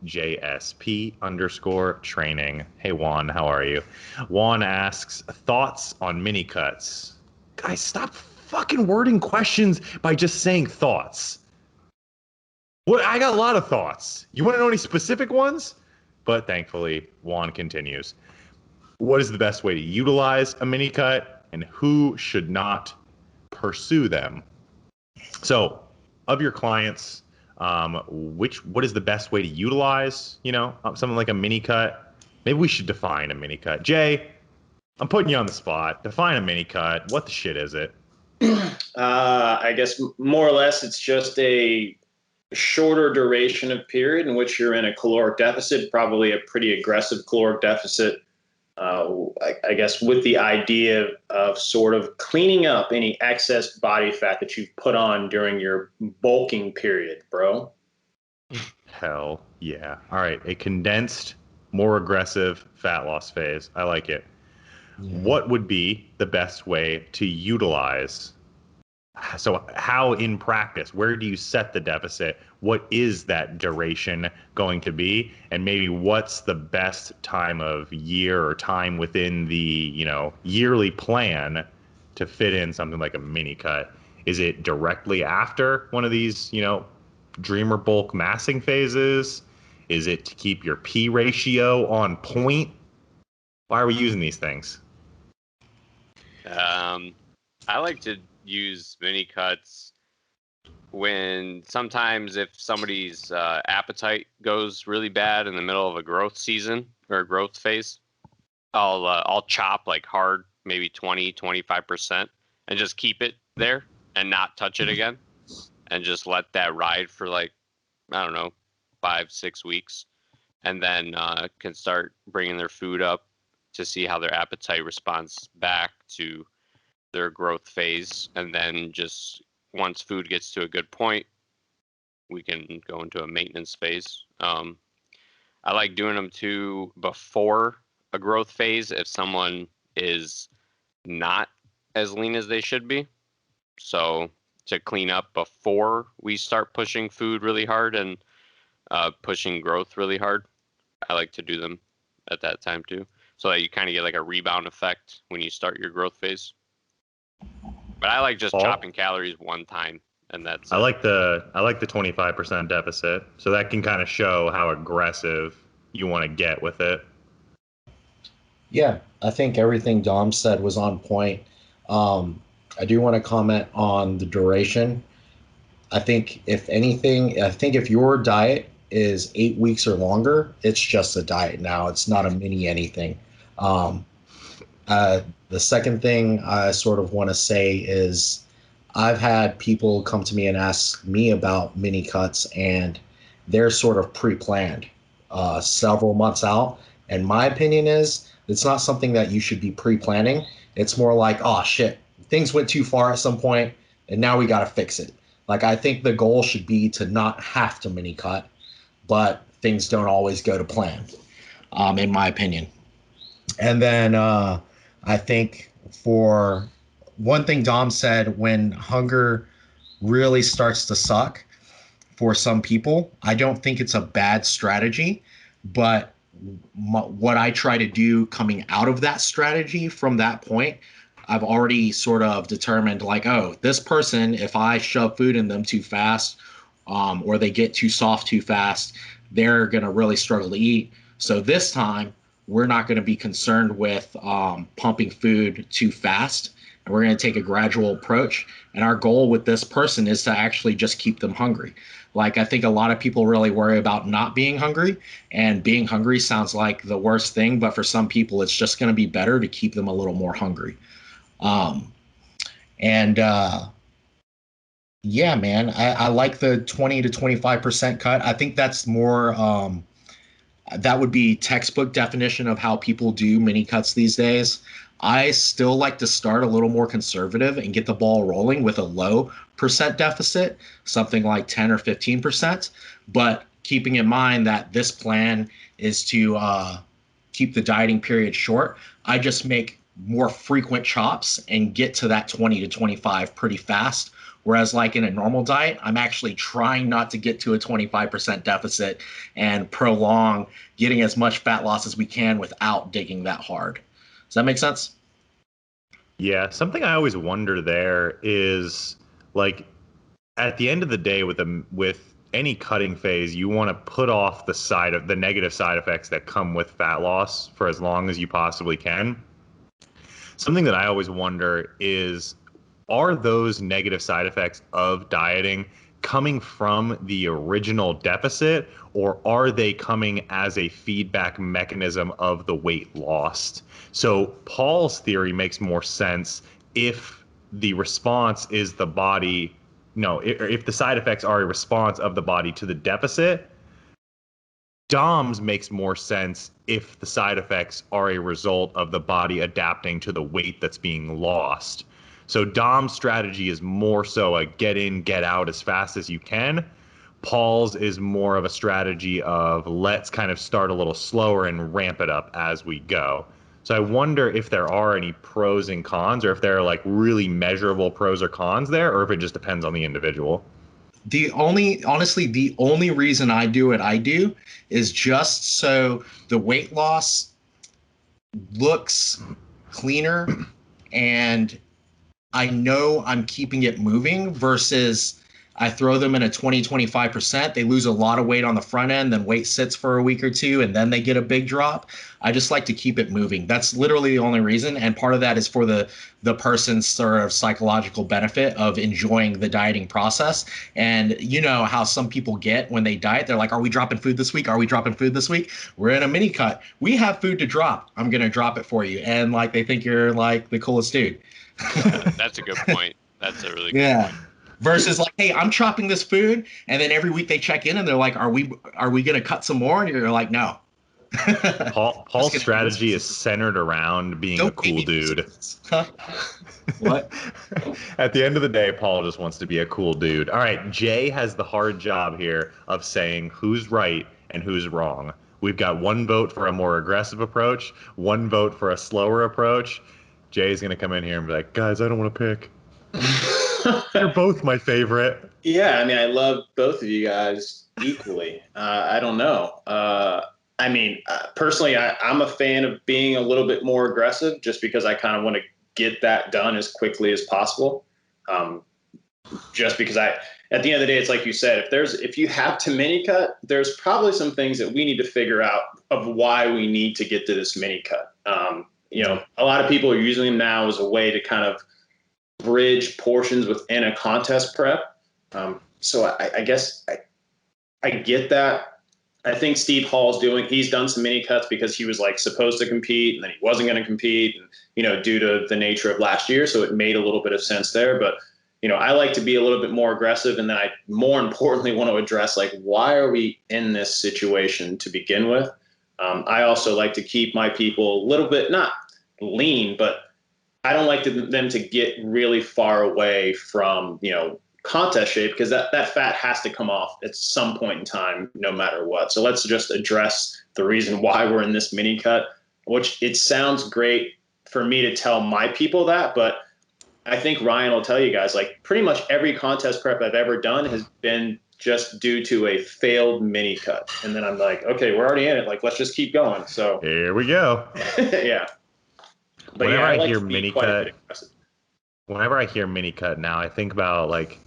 @JSP_training. Hey, Juan, how are you? Juan asks, thoughts on mini cuts. Guys, stop fucking wording questions by just saying thoughts. Well, I got a lot of thoughts. You want to know any specific ones? But thankfully, Juan continues. What is the best way to utilize a mini cut, and who should not pursue them? So, of your clients, what is the best way to utilize, something like a mini cut? Maybe we should define a mini cut. Jay, I'm putting you on the spot. Define a mini cut. What the shit is it? I guess more or less it's just a shorter duration of period in which you're in a caloric deficit, probably a pretty aggressive caloric deficit. I guess with the idea of sort of cleaning up any excess body fat that you've put on during your bulking period, bro. Hell yeah. All right. A condensed, more aggressive fat loss phase. I like it. Yeah. What would be the best way to utilize? So how in practice, where do you set the deficit? What is that duration going to be? And maybe what's the best time of year or time within the, yearly plan to fit in something like a mini cut? Is it directly after one of these, dreamer bulk massing phases? Is it to keep your P ratio on point? Why are we using these things? I like to use mini cuts when sometimes if somebody's appetite goes really bad in the middle of a growth season or a growth phase, I'll chop like hard, maybe 20-25%, and just keep it there and not touch it again, and just let that ride for like, I don't know, 5-6 weeks, and then can start bringing their food up to see how their appetite responds back to their growth phase. And then just once food gets to a good point, we can go into a maintenance phase. I like doing them too before a growth phase if someone is not as lean as they should be. So to clean up before we start pushing food really hard and pushing growth really hard, I like to do them at that time too, so that you kind of get like a rebound effect when you start your growth phase. But I like just chopping calories one time, and that's I like the 25% deficit, so that can kind of show how aggressive you want to get with it. Yeah, I think everything Dom said was on point. I do want to comment on the duration. I think if your diet is 8 weeks or longer, it's just a diet now. It's not a mini anything. The second thing I sort of want to say is I've had people come to me and ask me about mini cuts, and they're sort of pre-planned several months out. And my opinion is it's not something that you should be pre-planning. It's more like, oh shit, things went too far at some point, and now we got to fix it. Like, I think the goal should be to not have to mini cut, but things don't always go to plan, in my opinion. And then I think for one thing Dom said, when hunger really starts to suck for some people, I don't think it's a bad strategy, but what I try to do coming out of that strategy from that point, I've already sort of determined like, oh, this person, if I shove food in them too fast, or they get too soft too fast, they're going to really struggle to eat. So this time, we're not going to be concerned with pumping food too fast. and we're going to take a gradual approach. And our goal with this person is to actually just keep them hungry. Like, I think a lot of people really worry about not being hungry, and being hungry sounds like the worst thing, but for some people, it's just going to be better to keep them a little more hungry. And yeah, man, I like the 20 to 25% cut. I think that's more, that would be textbook definition of how people do mini cuts these days. I still like to start a little more conservative and get the ball rolling with a low percent deficit, something like 10 or 15%. But keeping in mind that this plan is to keep the dieting period short, I just make more frequent chops and get to that 20 to 25 pretty fast. Whereas like in a normal diet, I'm actually trying not to get to a 25% deficit and prolong getting as much fat loss as we can without digging that hard. Does that make sense? Yeah, something I always wonder there is like at the end of the day with any cutting phase, you want to put off the negative side effects that come with fat loss for as long as you possibly can. Something that I always wonder is, are those negative side effects of dieting coming from the original deficit, or are they coming as a feedback mechanism of the weight lost? So Paul's theory makes more sense if the response is the body, no, if the side effects are a response of the body to the deficit. Dom's makes more sense if the side effects are a result of the body adapting to the weight that's being lost. So Dom's strategy is more so a get in, get out as fast as you can. Paul's is more of a strategy of let's kind of start a little slower and ramp it up as we go. So I wonder if there are any pros and cons, or if there are like really measurable pros or cons there, or if it just depends on the individual. Honestly, the only reason I do what I do is just so the weight loss looks cleaner and I know I'm keeping it moving versus I throw them in a 20-25%. They lose a lot of weight on the front end, then weight sits for a week or two, and then they get a big drop. I just like to keep it moving. That's literally the only reason. And part of that is for the person's sort of psychological benefit of enjoying the dieting process. And you know how some people get when they diet, they're like, are we dropping food this week? Are we dropping food this week? We're in a mini cut. We have food to drop. I'm going to drop it for you. And like, they think you're like the coolest dude. That's a good point. That's a really good point. Versus like, hey, I'm chopping this food, and then every week they check in and they're like, are we gonna cut some more? And you're like, no. Paul's strategy is centered around being a cool dude. What? At the end of the day, Paul just wants to be a cool dude. All right, Jay has the hard job here of saying who's right and who's wrong. We've got one vote for a more aggressive approach, one vote for a slower approach. Jay's going to come in here and be like, guys, I don't want to pick. You're both my favorite. Yeah, I mean, I love both of you guys equally. I don't know. Personally, I'm a fan of being a little bit more aggressive just because I kind of want to get that done as quickly as possible. Just because at the end of the day, it's like you said, if you have to mini cut, there's probably some things that we need to figure out of why we need to get to this mini cut. A lot of people are using them now as a way to kind of bridge portions within a contest prep. So I guess I get that. I think Steve he's done some mini cuts because he was like supposed to compete and then he wasn't going to compete, and, due to the nature of last year. So it made a little bit of sense there. But, I like to be a little bit more aggressive. And then I more importantly want to address, like, why are we in this situation to begin with? I also like to keep my people a little bit, not lean, but I don't like them to get really far away from, contest shape, because that fat has to come off at some point in time, no matter what. So let's just address the reason why we're in this mini cut, which it sounds great for me to tell my people that, but I think Ryan will tell you guys, like, pretty much every contest prep I've ever done has been just due to a failed mini cut. And then I'm like, okay, we're already in it. Like, let's just keep going. So here we go. Yeah. But whenever I hear mini cut, now, I think about, like,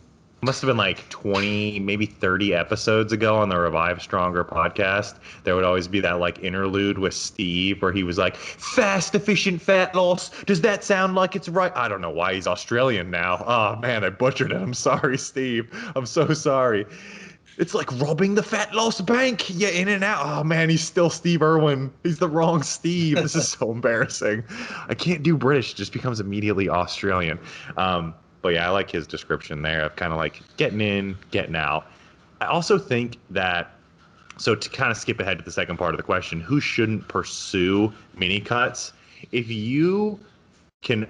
must have been like 20, maybe 30 episodes ago on the Revive Stronger podcast. There would always be that like interlude with Steve where he was like, fast, efficient fat loss. Does that sound like it's right? I don't know why he's Australian now. Oh man, I butchered it. I'm sorry, Steve. I'm so sorry. It's like robbing the fat loss bank. Yeah, in and out. Oh man, he's still Steve Irwin. He's the wrong Steve. This is so embarrassing. I can't do British. It just becomes immediately Australian. But yeah, I like his description there of kind of like getting in, getting out. I also think that, so to kind of skip ahead to the second part of the question, who shouldn't pursue mini cuts? If you can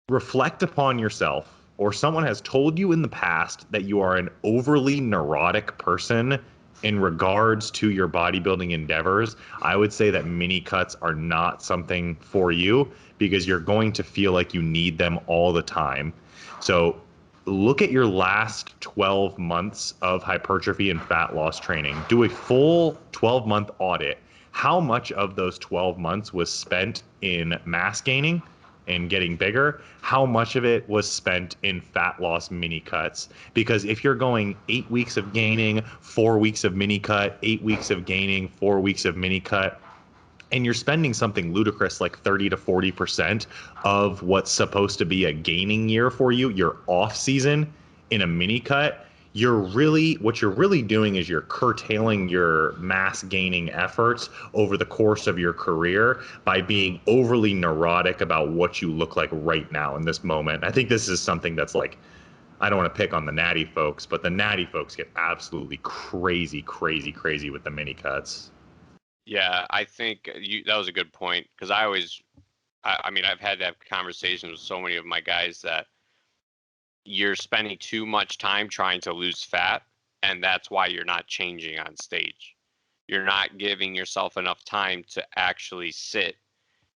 reflect upon yourself, or someone has told you in the past that you are an overly neurotic person in regards to your bodybuilding endeavors, I would say that mini cuts are not something for you because you're going to feel like you need them all the time. So look at your last 12 months of hypertrophy and fat loss training. Do a full 12-month audit. How much of those 12 months was spent in mass gaining and getting bigger? How much of it was spent in fat loss mini cuts? Because if you're going 8 weeks of gaining, 4 weeks of mini cut, 8 weeks of gaining, 4 weeks of mini cut, and you're spending something ludicrous like 30 to 40% of what's supposed to be a gaining year for you, your off season, in a mini cut, what you're really doing is you're curtailing your mass gaining efforts over the course of your career by being overly neurotic about what you look like right now in this moment. I think this is something that's like, I don't want to pick on the natty folks, but the natty folks get absolutely crazy with the mini cuts. Yeah, I think that was a good point because I mean, I've had to have conversations with so many of my guys that you're spending too much time trying to lose fat, and that's why you're not changing on stage. You're not giving yourself enough time to actually sit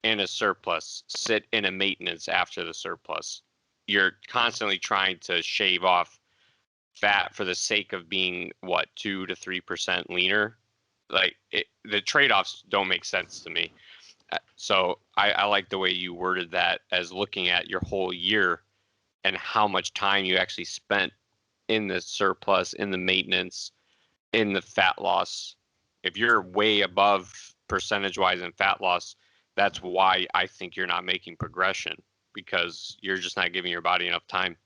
in a surplus, sit in a maintenance after the surplus. You're constantly trying to shave off fat for the sake of being, 2 to 3% leaner. Like the trade-offs don't make sense to me. So I like the way you worded that as looking at your whole year and how much time you actually spent in the surplus, in the maintenance, in the fat loss. If you're way above percentage-wise in fat loss, that's why I think you're not making progression, because you're just not giving your body enough time.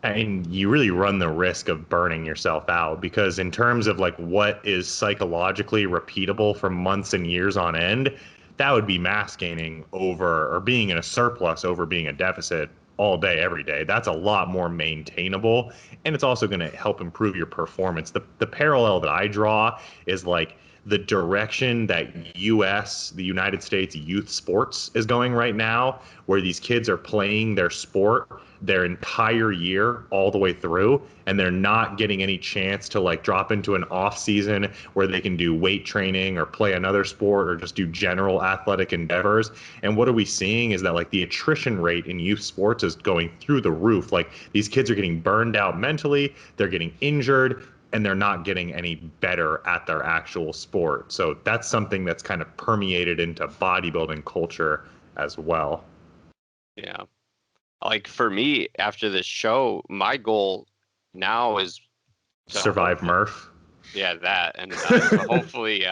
And you really run the risk of burning yourself out, because in terms of like what is psychologically repeatable for months and years on end, that would be mass gaining over, or being in a surplus over being a deficit all day, every day. That's a lot more maintainable. And it's also going to help improve your performance. The parallel that I draw is like the direction that the United States youth sports is going right now, where these kids are playing their sport their entire year all the way through, and they're not getting any chance to like drop into an off season where they can do weight training or play another sport or just do general athletic endeavors. And what are we seeing is that like the attrition rate in youth sports is going through the roof. Like these kids are getting burned out mentally, they're getting injured, and they're not getting any better at their actual sport. So that's something that's kind of permeated into bodybuilding culture as well. Yeah. Like for me, after this show, my goal now is to survive Murph. Yeah, that. And to hopefully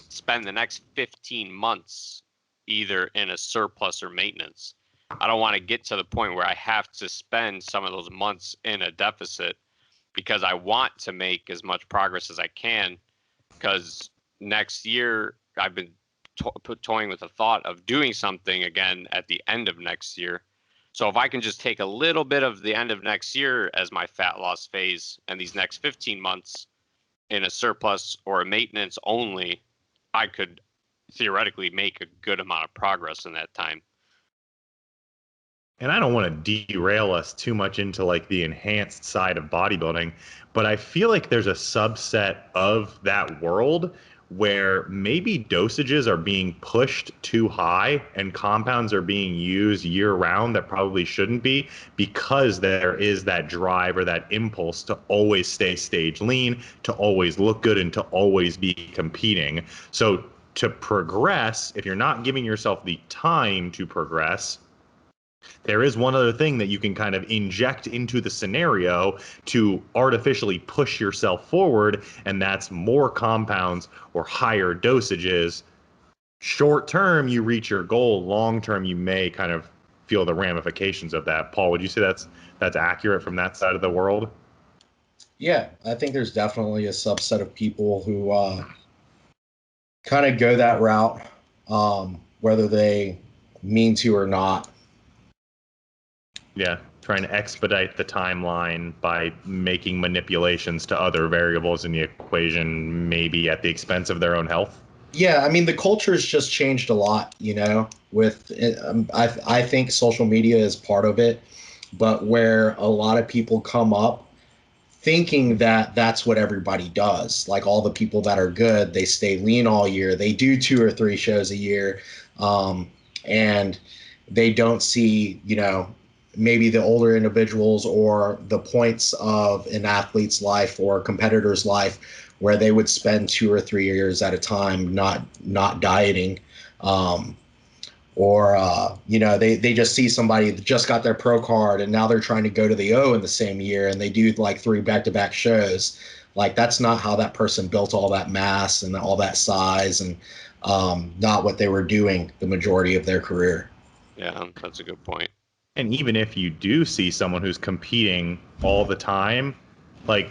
spend the next 15 months either in a surplus or maintenance. I don't want to get to the point where I have to spend some of those months in a deficit, because I want to make as much progress as I can, because next year I've been toying with the thought of doing something again at the end of next year. So if I can just take a little bit of the end of next year as my fat loss phase and these next 15 months in a surplus or a maintenance only, I could theoretically make a good amount of progress in that time. And I don't want to derail us too much into like the enhanced side of bodybuilding, but I feel like there's a subset of that world where maybe dosages are being pushed too high and compounds are being used year round that probably shouldn't be, because there is that drive or that impulse to always stay stage lean, to always look good, and to always be competing. So to progress, if you're not giving yourself the time to progress, There is one other thing that you can kind of inject into the scenario to artificially push yourself forward, and that's more compounds or higher dosages. Short term, you reach your goal. Long term, you may kind of feel the ramifications of that. Paul, would you say that's accurate from that side of the world? Yeah, I think there's definitely a subset of people who kind of go that route, whether they mean to or not. Yeah, trying to expedite the timeline by making manipulations to other variables in the equation, maybe at the expense of their own health. Yeah, I mean the culture's just changed a lot, with I think social media is part of it, but where a lot of people come up thinking that that's what everybody does. Like all the people that are good, they stay lean all year. They do 2 or 3 shows a year, and they don't see, maybe the older individuals or the points of an athlete's life or a competitor's life where they would spend 2 or 3 years at a time not dieting. Or they just see somebody that just got their pro card and now they're trying to go to the O in the same year and they do like 3 back-to-back shows. Like that's not how that person built all that mass and all that size, and not what they were doing the majority of their career. Yeah, that's a good point. And even if you do see someone who's competing all the time,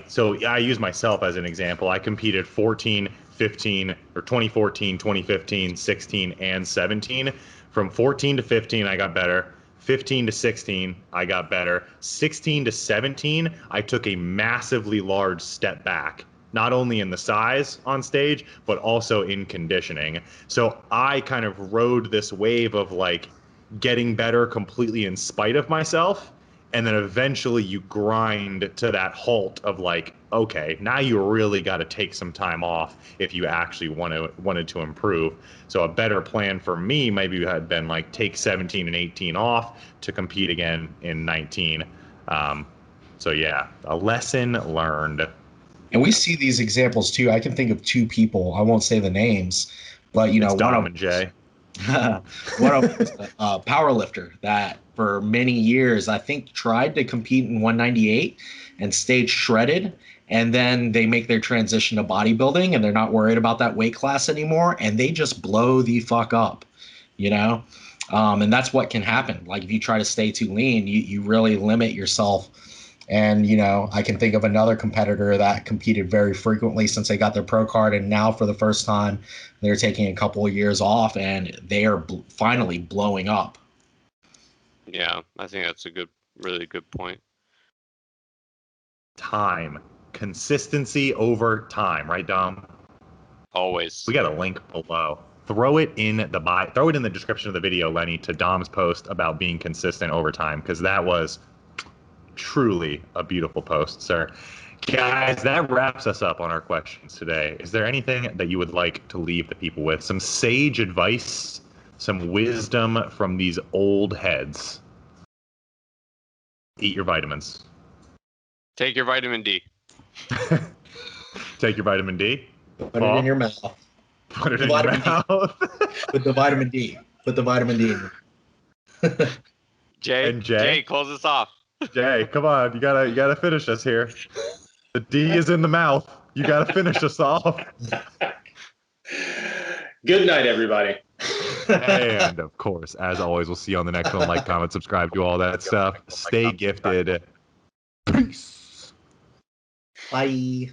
so I use myself as an example. I competed 14, 15, or 2014, 2015, 16, and 17. From 14 to 15, I got better. 15 to 16, I got better. 16 to 17, I took a massively large step back, not only in the size on stage, but also in conditioning. So I kind of rode this wave of getting better completely in spite of myself. And then eventually you grind to that halt of okay, now you really got to take some time off if you actually wanted to improve. So a better plan for me maybe had been take 17 and 18 off to compete again in 19. So yeah, a lesson learned. And we see these examples too. I can think of 2 people. I won't say the names, but It's one Dom of and Jay. one of a power lifter that for many years I think tried to compete in 198 and stayed shredded, and then they make their transition to bodybuilding and they're not worried about that weight class anymore and they just blow the fuck up, and that's what can happen. Like if you try to stay too lean, you really limit yourself. And, I can think of another competitor that competed very frequently since they got their pro card. And now for the first time, they're taking a couple of years off and they are finally blowing up. Yeah, I think that's a really good point. Time. Consistency over time, right, Dom? Always. We got a link below. Throw it in the description of the video, Lenny, to Dom's post about being consistent over time, because that was truly a beautiful post, sir. Guys, that wraps us up on our questions today. Is there anything that you would like to leave the people with? Some sage advice, some wisdom from these old heads? Eat your vitamins. Take your vitamin D. Take your vitamin D. Put it in your mouth. Put it in your mouth. Put the vitamin D. Put the vitamin D in. Jay, close us off. Jay, come on, you gotta finish us here. The D is in the mouth. You gotta finish us off. Good night, everybody. And of course, as always, we'll see you on the next one. Like, comment, subscribe, do all that stuff. Stay gifted. Peace. Bye.